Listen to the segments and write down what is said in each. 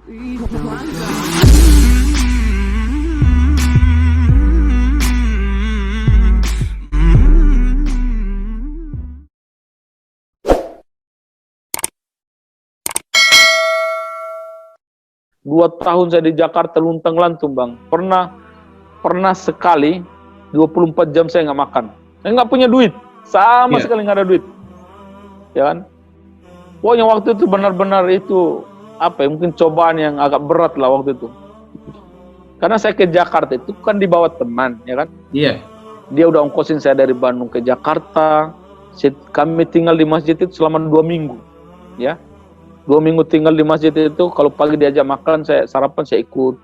Dua tahun saya di Jakarta luntang-lantung, Bang. Pernah sekali 24 jam saya nggak makan. Saya nggak punya duit, sama sekali nggak ada duit, ya kan? Pokoknya waktu itu benar-benar itu apa ya? Mungkin cobaan yang agak berat lah waktu itu. Karena saya ke Jakarta itu kan dibawa teman, ya kan? Iya. Dia udah ongkosin saya dari Bandung ke Jakarta. Kami tinggal di masjid itu selama 2 minggu, ya. 2 minggu tinggal di masjid itu, kalau pagi diajak makan, saya sarapan saya ikut.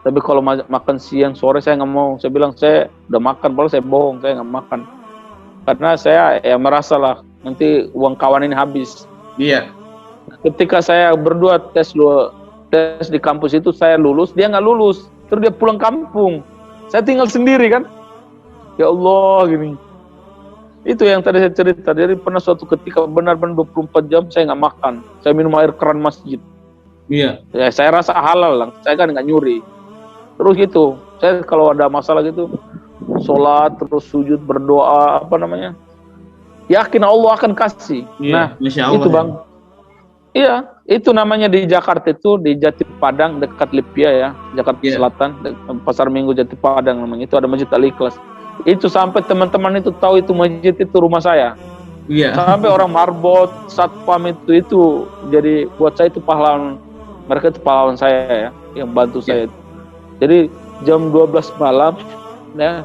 Tapi kalau makan siang, sore saya nggak mau. Saya bilang saya udah makan, padahal saya bohong, saya nggak makan. Karena saya ya merasa lah, nanti uang kawan ini habis. Iya. Ketika saya berdua tes di kampus itu, saya lulus, dia nggak lulus. Terus dia pulang kampung. Saya tinggal sendiri kan. Ya Allah, gini. Itu yang tadi saya cerita. Jadi pernah suatu ketika benar-benar 24 jam saya nggak makan. Saya minum air keran masjid. Iya. Ya, saya rasa halal lah. Saya kan nggak nyuri. Terus gitu. Saya kalau ada masalah gitu, sholat, terus sujud, berdoa, apa namanya? Yakin Allah akan kasih. Iya, Nah, Masya Allah, itu Bang. Iya, itu namanya di Jakarta itu, di Jati Padang, dekat Lipia ya. Jakarta Selatan, Pasar Minggu Jati Padang namanya. Itu ada Masjid Al-Ikhlas. Itu sampai teman-teman itu tahu itu masjid itu rumah saya. Iya. Sampai orang marbot, satpam itu jadi buat saya itu pahlawan. Mereka itu pahlawan saya ya, yang bantu saya. Jadi jam 12 malam, ya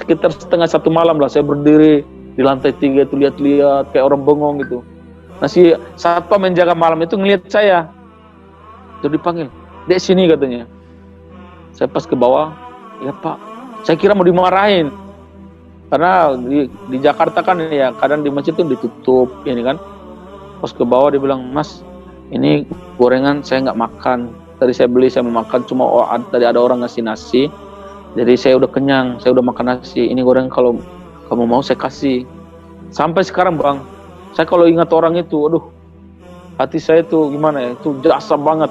sekitar setengah 1 malam lah saya berdiri di lantai 3 itu lihat-lihat kayak orang bengong gitu. Nah si satpam yang jaga malam itu ngelihat saya, terus dipanggil, "Dek sini," katanya. Saya pas ke bawah, "Ya Pak." Saya kira mau dimarahin, karena di Jakarta kan ya kadang di masjid itu ditutup ini kan. Pas ke bawah dia bilang, "Mas, ini gorengan saya nggak makan. Tadi saya beli, saya mau makan, cuma tadi ada orang ngasih nasi. Jadi saya udah kenyang, saya udah makan nasi. Ini gorengan kalau kamu mau saya kasih." Sampai sekarang Bang, saya kalau ingat orang itu, aduh, hati saya itu gimana ya, itu jasa banget.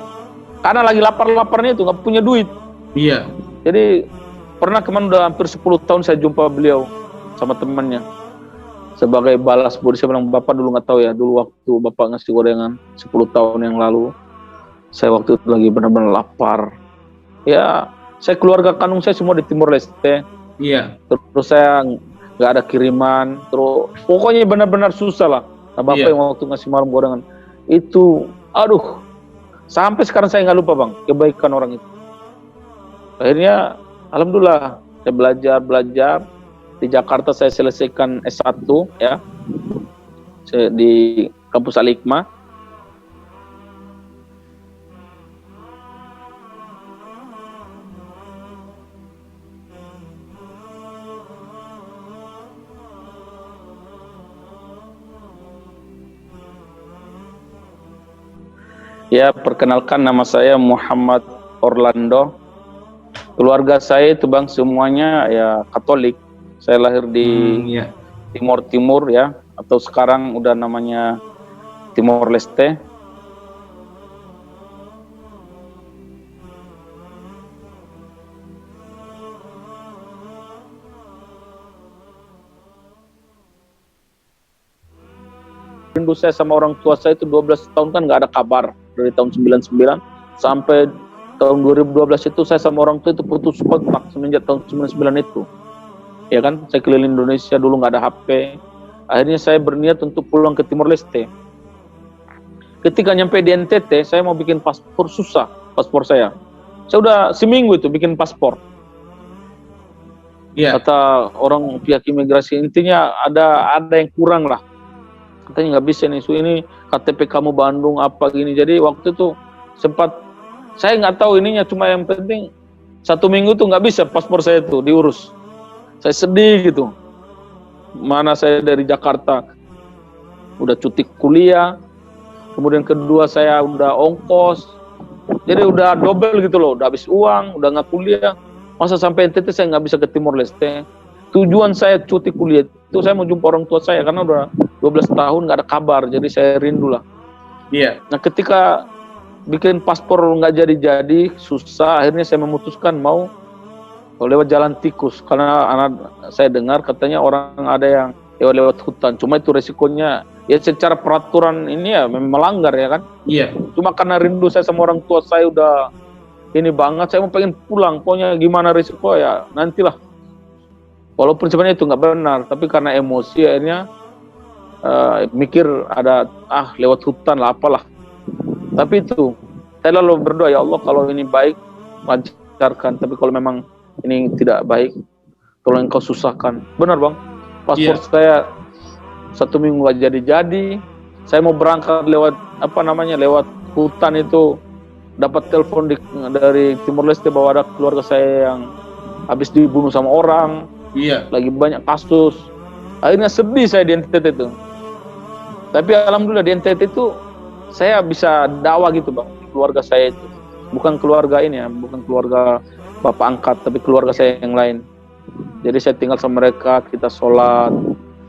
Karena lagi lapar-laparnya itu nggak punya duit. Iya. Jadi pernah kemarin udah hampir 10 tahun saya jumpa beliau sama temannya. Sebagai balas budi saya bilang, "Bapak dulu nggak tahu ya, dulu waktu Bapak ngasih gorengan 10 tahun yang lalu, saya waktu itu lagi benar-benar lapar. Ya, saya keluarga kandung saya semua di Timor Leste. Iya. Terus saya nggak ada kiriman, terus pokoknya benar-benar susah lah. Nah, Bapak yang waktu ngasih malam gorengan itu, aduh, sampai sekarang saya nggak lupa Bang, kebaikan orang itu. Akhirnya alhamdulillah saya belajar di Jakarta, saya selesaikan S1 ya. Di kampus Al-Hikmah. Ya, perkenalkan nama saya Muhammad Orlando. Keluarga saya itu Bang semuanya ya Katolik. Saya lahir di Timor Timur ya, atau sekarang udah namanya Timor Leste. Rindu saya sama orang tua saya itu 12 tahun kan nggak ada kabar. Dari tahun 99 sampai tahun 2012 itu saya sama orang tua itu putus kontak semenjak tahun 99 itu. Ya kan, saya keliling Indonesia dulu nggak ada HP. Akhirnya saya berniat untuk pulang ke Timor Leste. Ketika nyampe di NTT, saya mau bikin paspor, susah paspor saya. Saya udah seminggu itu bikin paspor. Kata orang pihak imigrasi, intinya ada yang kurang lah. Katanya nggak bisa nih, ini KTP kamu Bandung apa gini. Jadi waktu itu sempat saya nggak tahu ininya, cuma yang penting 1 minggu tuh nggak bisa paspor saya itu diurus. Saya sedih gitu. Mana saya dari Jakarta udah cuti kuliah, kemudian kedua saya udah ongkos, jadi udah double gitu loh, udah habis uang, udah nggak kuliah. Masa sampai NTT saya nggak bisa ke Timor Leste. Tujuan saya cuti kuliah itu saya mau jumpa orang tua saya karena udah 12 tahun nggak ada kabar, jadi saya rindu lah. Iya. Nah ketika bikin paspor nggak jadi-jadi, susah. Akhirnya saya memutuskan mau lewat jalan tikus, karena anak saya dengar katanya orang ada yang lewat hutan. Cuma itu resikonya ya secara peraturan ini ya memang melanggar ya kan. Iya. Cuma karena rindu saya sama orang tua saya udah ini banget, saya mau pengen pulang. Pokoknya gimana risiko ya nantilah. Walaupun sebenarnya itu nggak benar, tapi karena emosi akhirnya mikir ada lewat hutan lah apalah. Tapi itu saya lalu berdoa, ya Allah kalau ini baik lancarkan, tapi kalau memang ini tidak baik tolong Engkau susahkan. Benar Bang, paspor saya 1 minggu gak jadi. Saya mau berangkat lewat lewat hutan itu, dapat telepon dari Timor Leste bahwa ada keluarga saya yang habis dibunuh sama orang. Iya. Lagi banyak kasus. Akhirnya sedih saya di NTT itu. Tapi alhamdulillah di NTT itu saya bisa dakwah gitu Bang, keluarga saya itu. Bukan keluarga ini ya, bukan keluarga bapak angkat, tapi keluarga saya yang lain. Jadi saya tinggal sama mereka, kita sholat,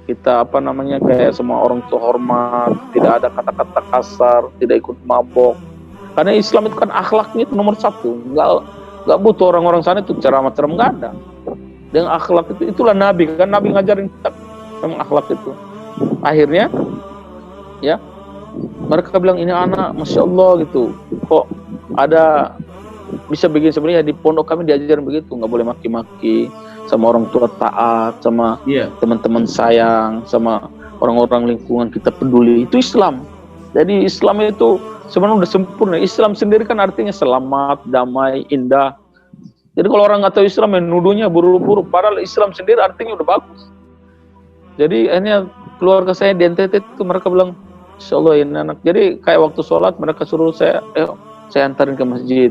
kita kayak semua orang tua hormat, tidak ada kata-kata kasar, tidak ikut mabok. Karena Islam itu kan akhlaknya itu nomor 1. Nggak butuh orang-orang sana itu ceramah-ceramah, nggak ada. Dengan akhlak itu, itulah Nabi kan, Nabi ngajarin kita memang akhlak itu. Akhirnya ya mereka bilang ini anak Masya Allah gitu, kok ada bisa begini. Sebenarnya di pondok kami diajarin begitu, nggak boleh maki-maki, sama orang tua taat, sama teman-teman sayang, sama orang-orang lingkungan kita peduli. Itu Islam. Jadi Islam itu sebenarnya udah sempurna. Islam sendiri kan artinya selamat, damai, indah. Jadi kalau orang nggak tahu Islam menuduhnya buruk-buruk, padahal Islam sendiri artinya udah bagus. Jadi akhirnya keluarga saya di NTT itu mereka bilang, Insya Allah ini anak. Jadi kayak waktu sholat mereka suruh saya antarin ke masjid.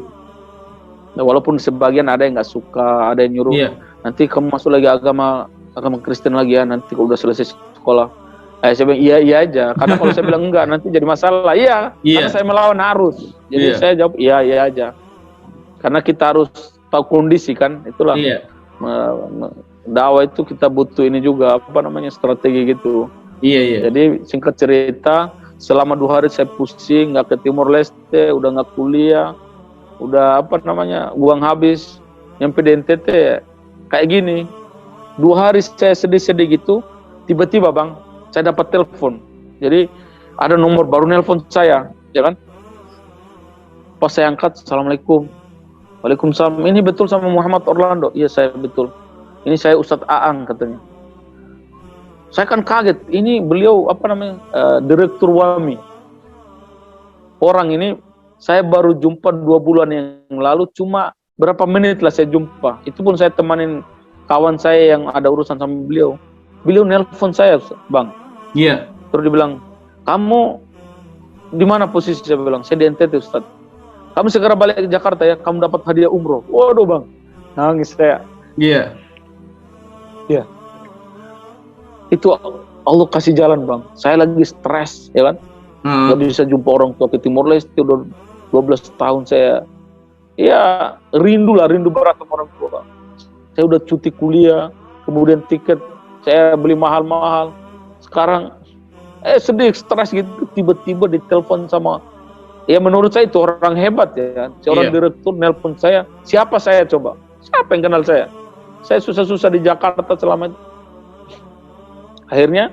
Nah, walaupun sebagian ada yang nggak suka, ada yang nyuruh, nanti kamu masuk lagi agama Kristen lagi ya, nanti kalau udah selesai sekolah. Saya bilang iya aja, karena kalau saya bilang enggak nanti jadi masalah. Karena saya melawan arus. Jadi saya jawab iya aja. Karena kita harus tahu kondisi kan, itulah. Dakwah itu kita butuh ini juga strategi gitu. Jadi singkat cerita, selama 2 hari saya pusing, nggak ke Timor Leste, udah nggak kuliah, udah uang habis. Nyampe di NTT kayak gini, 2 hari saya sedih-sedih gitu, tiba-tiba Bang, saya dapat telepon. Jadi ada nomor baru nelpon saya, ya kan? Pas saya angkat, Assalamualaikum. Waalaikumsalam. Ini betul sama Muhammad Orlando? Iya saya betul. Ini saya Ustadz Aang katanya. Saya kan kaget, ini beliau Direktur WAMI. Orang ini saya baru jumpa 2 bulan yang lalu, cuma berapa menit lah saya jumpa. Itu pun saya temanin kawan saya yang ada urusan sama beliau. Beliau nelpon saya, Bang. Terus dia bilang, kamu di mana posisi? Saya bilang, saya di NTT Ustadz. Kamu segera balik ke Jakarta ya, kamu dapat hadiah umroh. Waduh Bang, nangis saya. Itu Allah kasih jalan Bang. Saya lagi stres, ya kan? Gak bisa jumpa orang tua ke Timor Leste, udah 12 tahun saya. Ya rindu berat sama orang tua. Saya udah cuti kuliah, kemudian tiket saya beli mahal-mahal. Sekarang sedih, stres gitu, tiba-tiba ditelepon sama, ya menurut saya itu orang hebat ya. Seorang direktur nelpon saya. Siapa saya coba? Siapa yang kenal saya? Saya susah-susah di Jakarta selama itu. Akhirnya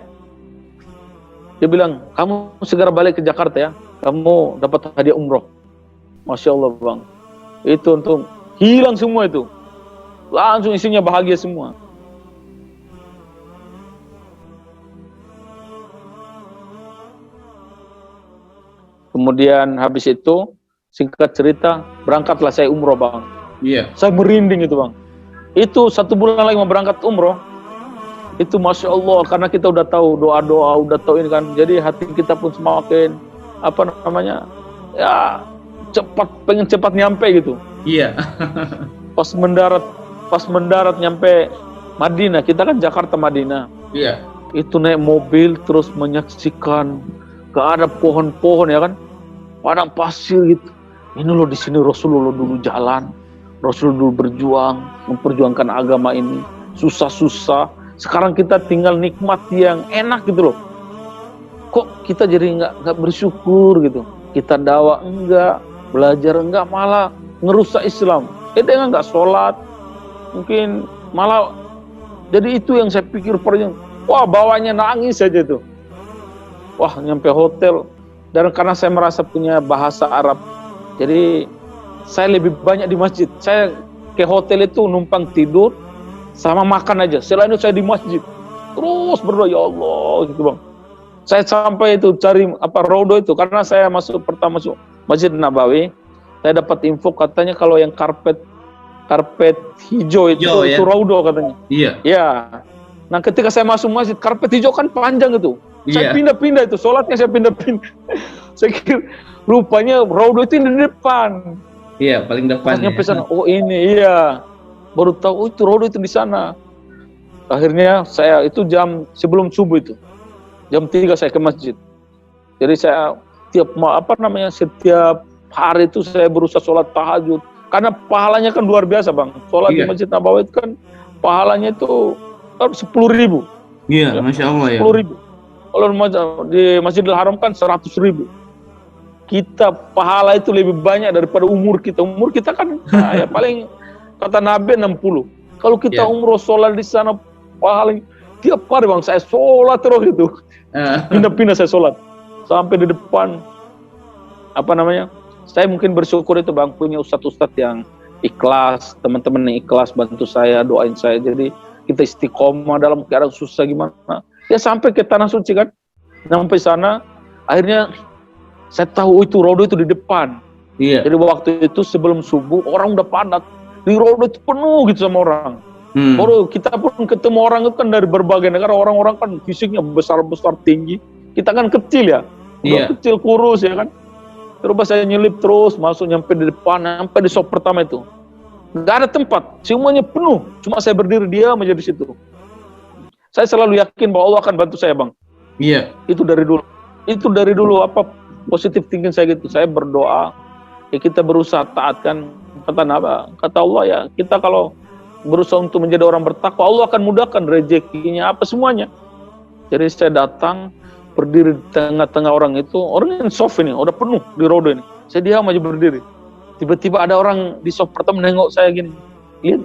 dia bilang, kamu segera balik ke Jakarta ya, kamu dapat hadiah umroh. Masya Allah Bang, itu untuk hilang semua itu, langsung isinya bahagia semua. Kemudian habis itu, singkat cerita, berangkatlah saya umroh Bang. Saya merinding itu Bang. Itu 1 bulan lagi mau berangkat umroh. Itu Masya Allah, karena kita udah tahu doa-doa, udah tahu ini kan, jadi hati kita pun semakin ya pengen cepat nyampe gitu. Pas mendarat nyampe Madinah, kita kan Jakarta Madinah. Itu naik mobil terus menyaksikan gak ada pohon-pohon ya kan, padang pasir gitu. Ini loh di sini Rasulullah dulu jalan, Rasulullah dulu berjuang, memperjuangkan agama ini, susah-susah. Sekarang kita tinggal nikmati yang enak gitu loh. Kok kita jadi nggak bersyukur gitu? Kita dakwah enggak, belajar, enggak malah ngerusak Islam. Dia enggak sholat, mungkin malah. Jadi itu yang saya pikir wah bawanya nangis saja tuh. Wah nyampe hotel, dan karena saya merasa punya bahasa Arab, jadi saya lebih banyak di masjid. Saya ke hotel itu numpang tidur sama makan aja. Selain itu saya di masjid terus berdoa, ya Allah gitu bang. Saya sampai itu cari Raudhah itu, karena saya pertama masuk Masjid Nabawi, saya dapat info katanya kalau yang karpet hijau itu ya? Raudhah katanya. Iya. Ya. Nah ketika saya masuk masjid, karpet hijau kan panjang itu. Saya pindah-pindah itu, sholatnya saya pindah-pindah. Saya kira rupanya Raudhah itu di depan. Iya, paling depan. Nyampe sana, oh ini iya. Baru tahu itu Raudhah itu di sana. Akhirnya saya itu sebelum subuh itu. Jam 3 saya ke masjid. Jadi saya setiap hari itu saya berusaha sholat tahajud. Karena pahalanya kan luar biasa bang. Sholat di Masjid Nabawi itu kan pahalanya itu 10.000. Iya, Masya Allah ya. 10.000. Kalau di Masjidil Haram kan 100.000. Kita pahala itu lebih banyak daripada umur kita. Umur kita kan ya paling kata Nabi 60. Kalau kita umroh sholat di sana pahalanya tiap hari bang, saya sholat terus itu. Pindah-pindah saya sholat sampai di depan saya mungkin bersyukur itu bang, punya ustadz-ustadz yang ikhlas, teman-teman yang ikhlas bantu saya, doain saya, jadi kita istiqomah dalam keadaan susah gimana ya, sampai ke tanah suci kan. Sampai sana akhirnya saya tahu itu Raudhah itu di depan. Jadi waktu itu sebelum subuh orang udah padat, di Raudhah itu penuh gitu sama orang. Baru kita pun ketemu orang itu kan dari berbagai negara, orang-orang kan fisiknya besar-besar tinggi, kita kan kecil ya, kecil kurus ya kan. Terus saya nyelip terus masuk, nyampe di depan, sampai di shop pertama itu nggak ada tempat, semuanya penuh, cuma saya berdiri diam aja di situ. Saya selalu yakin bahwa Allah akan bantu saya bang. Itu dari dulu positif thinking saya gitu. Saya berdoa ya, kita berusaha taat kan, kata Allah ya, kita kalau berusaha untuk menjadi orang bertakwa, Allah akan mudahkan rezekinya semuanya. Jadi saya datang berdiri di tengah-tengah orang itu, orang yang soft ini udah penuh di Raudhah ini. Saya diam aja berdiri. Tiba-tiba ada orang di soft pertama nengok saya gini.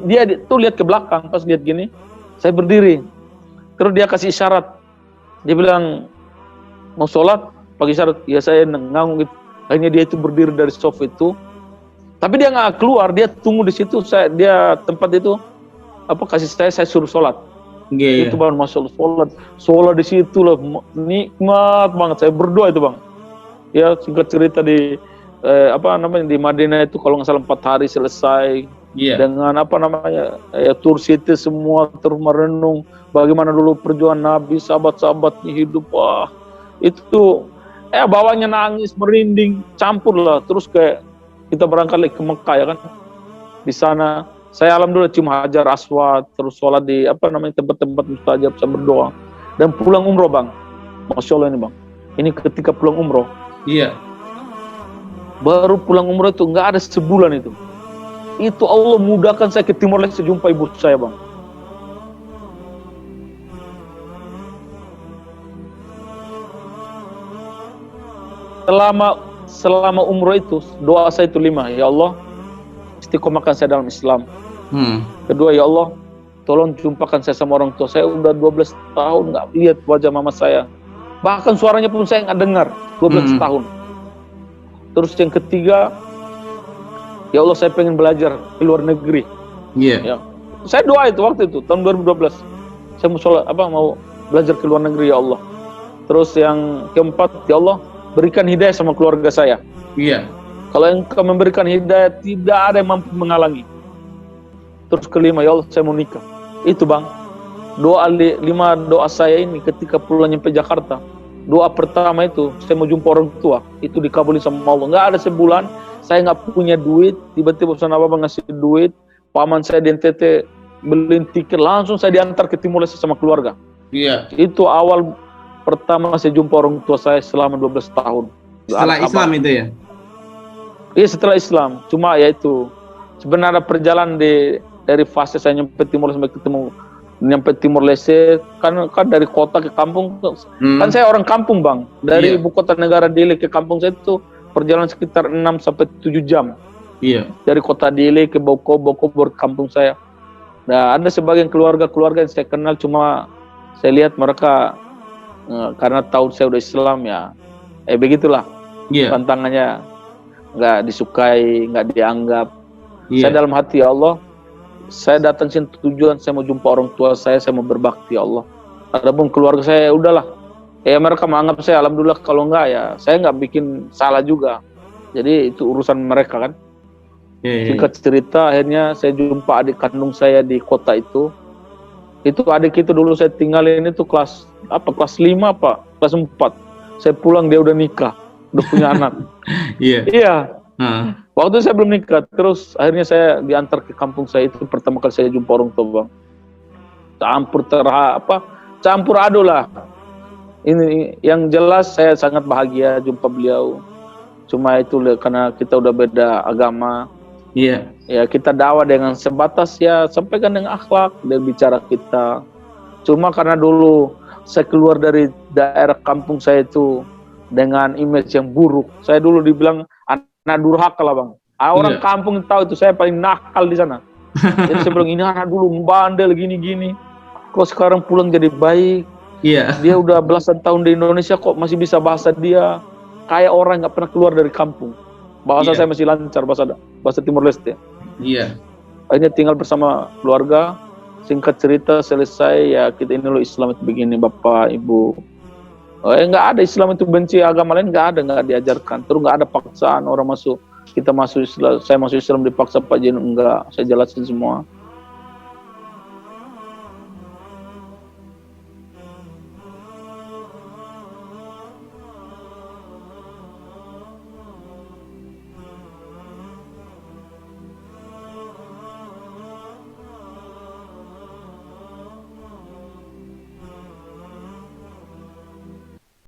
Dia tuh lihat ke belakang, pas lihat gini, saya berdiri. Terus dia kasih isyarat. Dia bilang mau sholat, pakai isyarat. Ya saya ngangguk gitu. Akhirnya dia itu berdiri dari soft itu. Tapi dia nggak keluar, dia tunggu di situ. Dia tempat itu kasih saya suruh sholat. Itu bang, masya Allah, sholat di situ lah, nikmat banget. Saya berdoa itu bang. Ya singkat cerita di di Madinah itu kalau nggak salah 4 hari selesai. Dengan tur city semua terus merenung bagaimana dulu perjuangan Nabi, sahabat-sahabatnya hidup. Wah itu bawahnya nangis, merinding, campur lah. Terus kayak kita berangkat lagi ke Mekah ya kan. Di sana saya alhamdulillah cium Hajar Aswad, terus sholat di tempat-tempat mustajab, saya berdoa dan pulang umroh bang. Masya Allah ini bang, ini ketika pulang umroh. Baru pulang umroh itu nggak ada sebulan itu Allah mudahkan saya ke Timor Leste, jumpa ibu saya bang. Selama umroh itu doa saya itu 5, ya Allah istiqomahkan saya dalam Islam. Kedua, ya Allah tolong jumpakan saya sama orang tua saya, udah 12 tahun nggak lihat wajah mama saya, bahkan suaranya pun saya nggak dengar 12 tahun. Terus yang ketiga, ya Allah saya pengen belajar ke luar negeri. Ya. Saya doa itu waktu itu tahun 2012, saya mau belajar ke luar negeri ya Allah. Terus yang keempat, ya Allah berikan hidayah sama keluarga saya. Kalau Engkau memberikan hidayah, tidak ada yang mampu menghalangi. Terus kelima, ya Allah saya mau nikah. Itu bang, 5 doa saya ini ketika pulang nyampe Jakarta. Doa pertama itu, saya mau jumpa orang tua, itu dikabulin sama Allah. Nggak ada sebulan, saya nggak punya duit, tiba-tiba Ustaz Abang ngasih duit, paman saya di NTT beliin tiket, langsung saya diantar ke Timor Leste sama keluarga. Itu awal pertama saya jumpa orang tua saya selama 12 tahun. Setelah Islam itu ya? Iya setelah Islam, cuma ya itu sebenarnya perjalanan dari fase saya nyampe Timor sampai nyampe Timor Leste kan dari kota ke kampung. Kan saya orang kampung bang, dari ibu kota negara Dili ke kampung saya itu perjalanan sekitar 6 sampai 7 jam. Iya. Dari kota Dili ke Boko ke kampung saya. Nah, ada sebagian keluarga yang saya kenal, cuma saya lihat mereka karena tahu saya udah Islam ya. Begitulah. Iya. Tantangannya nggak disukai, nggak dianggap. Iya. Saya dalam hati, ya Allah, saya datang sini tujuan saya mau jumpa orang tua saya mau berbakti, ya Allah. Adapun keluarga saya, udahlah. Mereka menganggap saya, alhamdulillah. Kalau enggak ya, saya nggak bikin salah juga. Jadi itu urusan mereka kan. Singkat cerita, akhirnya saya jumpa adik kandung saya di kota itu. Itu adik itu dulu saya tinggalin itu kelas 5 apa? Kelas 4. Saya pulang dia udah nikah, udah punya anak. Iya. Waktu itu saya belum nikah. Terus akhirnya saya diantar ke kampung saya itu, pertama kali saya jumpa orang tua, Bang. Campur aduk lah. Ini yang jelas saya sangat bahagia jumpa beliau. Cuma itu karena kita udah beda agama. Iya. Ya kita dakwah dengan sebatas ya sampaikan dengan akhlak dan bicara kita. Cuma karena dulu saya keluar dari daerah kampung saya itu dengan image yang buruk. Saya dulu dibilang anak durhaka lah, Bang. Orang kampung tahu itu saya paling nakal di sana. Jadi saya bilang ini anak dulu bandel gini-gini. Kok sekarang pulang jadi baik. Iya. Dia udah belasan tahun di Indonesia kok masih bisa bahasa dia kayak orang nggak pernah keluar dari kampung. Bahasa saya masih lancar, bahasa Timor Leste. Iya. Akhirnya tinggal bersama keluarga. Singkat cerita selesai ya, kita ini loh Islam itu begini, Bapak, Ibu. Nggak ada Islam itu benci agama lain, nggak diajarkan. Terus nggak ada paksaan orang masuk. Kita masuk Islam, saya masuk Islam dipaksa Pak Jin, enggak. Saya jelasin semua.